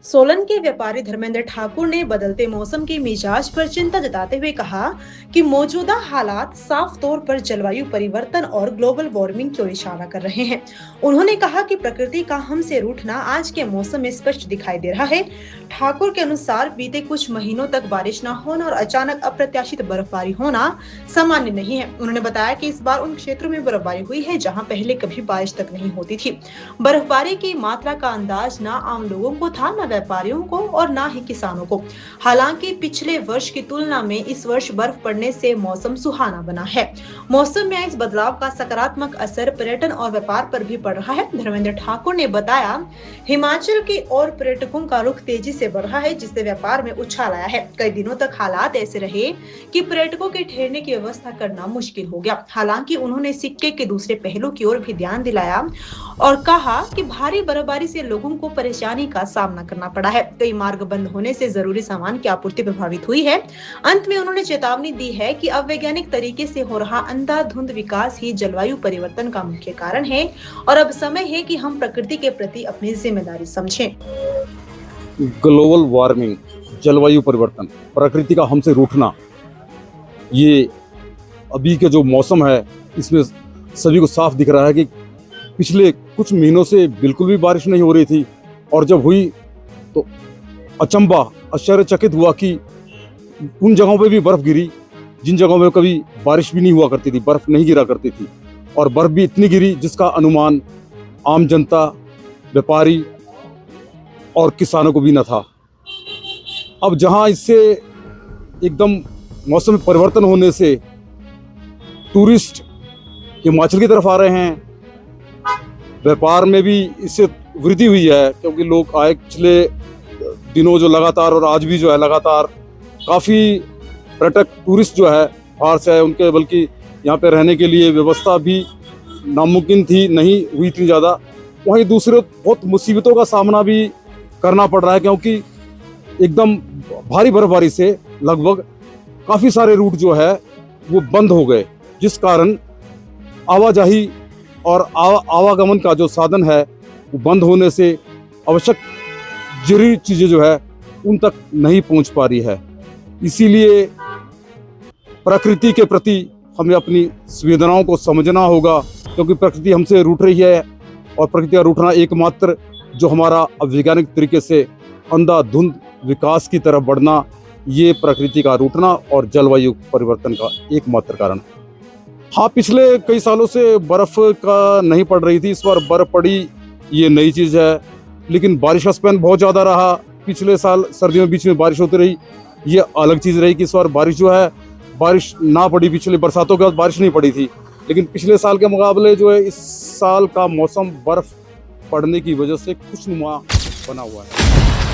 सोलन के व्यापारी धर्मेंद्र ठाकुर ने बदलते मौसम के मिजाज पर चिंता जताते हुए कहा कि मौजूदा हालात साफ तौर पर जलवायु परिवर्तन और ग्लोबल वार्मिंग की ओर इशारा कर रहे हैं। उन्होंने कहा कि प्रकृति का हमसे रूठना आज के मौसम में स्पष्ट दिखाई दे रहा है। ठाकुर के अनुसार बीते कुछ महीनों तक बारिश न होना और अचानक अप्रत्याशित बर्फबारी होना सामान्य नहीं है। उन्होंने बताया कि इस बार उन क्षेत्रों में बर्फबारी हुई है जहां पहले कभी बारिश तक नहीं होती थी। बर्फबारी की मात्रा का अंदाज न आम लोगों को था, न व्यापारियों को और न ही किसानों को। हालांकि पिछले वर्ष की तुलना में इस वर्ष बर्फ पड़ने से मौसम सुहाना बना है। मौसम में इस बदलाव का सकारात्मक असर पर्यटन और व्यापार पर भी पड़ रहा है। धर्मेंद्र ठाकुर ने बताया, हिमाचल की ओर पर्यटकों का रुख तेजी से बढ़ रहा है, जिससे व्यापार में उछाल आया है। कई दिनों तक हालात ऐसे रहे कि पर्यटकों के ठहरने की व्यवस्था करना मुश्किल हो गया। हालांकि उन्होंने सिक्के के दूसरे पहलू की ओर भी ध्यान दिलाया और कहा कि भारी बर्फबारी से लोगों को परेशानी का सामना करना पड़ा है। कई मार्ग बंद होने से जरूरी सामान की आपूर्ति प्रभावित हुई है। अंत में उन्होंने चेतावनी दी है कि अवैज्ञानिक तरीके से हो रहा अंधाधुंध विकास ही जलवायु परिवर्तन का मुख्य कारण है और अब समय है कि हम प्रकृति के प्रति अपनी जिम्मेदारी समझें। ग्लोबल वार्मिंग, जलवायु परिवर्तन, प्रकृति का हमसे रूठना, ये अभी के जो मौसम है इसमें सभी को साफ दिख रहा है कि पिछले कुछ महीनों से बिल्कुल भी बारिश नहीं हो रही थी और जब हुई तो अचंबा, आश्चर्यचकित हुआ कि उन जगहों पे भी बर्फ गिरी जिन जगहों में कभी बारिश भी नहीं हुआ करती थी, बर्फ नहीं गिरा करती थी। और बर्फ भी इतनी गिरी जिसका अनुमान आम जनता, व्यापारी और किसानों को भी न था। अब जहां इससे एकदम मौसम में परिवर्तन होने से टूरिस्ट हिमाचल की तरफ आ रहे हैं, व्यापार में भी इससे वृद्धि हुई है क्योंकि लोग आए पिछले दिनों जो लगातार और आज भी जो है लगातार काफ़ी पर्यटक टूरिस्ट जो है बाहर से आए, उनके बल्कि यहाँ पे रहने के लिए व्यवस्था भी नामुमकिन थी, नहीं हुई इतनी ज़्यादा। वहीं दूसरे बहुत मुसीबतों का सामना भी करना पड़ रहा है क्योंकि एकदम भारी बर्फबारी से लगभग काफ़ी सारे रूट जो है वो बंद हो गए, जिस कारण आवाजाही और आवागमन का जो साधन है वो बंद होने से आवश्यक जरूरी चीज़ें जो है उन तक नहीं पहुंच पा रही है। इसीलिए प्रकृति के प्रति हमें अपनी संवेदनाओं को समझना होगा क्योंकि प्रकृति हमसे रूठ रही है और प्रकृति का रूठना एकमात्र जो हमारा अवैज्ञानिक तरीके से अंधाधुंध विकास की तरफ बढ़ना, ये प्रकृति का रूठना और जलवायु परिवर्तन का एकमात्र कारण है। हाँ, पिछले कई सालों से बर्फ का नहीं पड़ रही थी, इस बार बर्फ पड़ी, ये नई चीज़ है। लेकिन बारिश का स्पैन बहुत ज़्यादा रहा। पिछले साल सर्दियों में बीच में बारिश होती रही, ये अलग चीज़ रही कि इस बार बारिश जो है बारिश ना पड़ी। पिछले बरसातों के बाद बारिश नहीं पड़ी थी, लेकिन पिछले साल के मुकाबले जो है इस साल का मौसम बर्फ पड़ने की वजह से खुशनुमा बना हुआ है।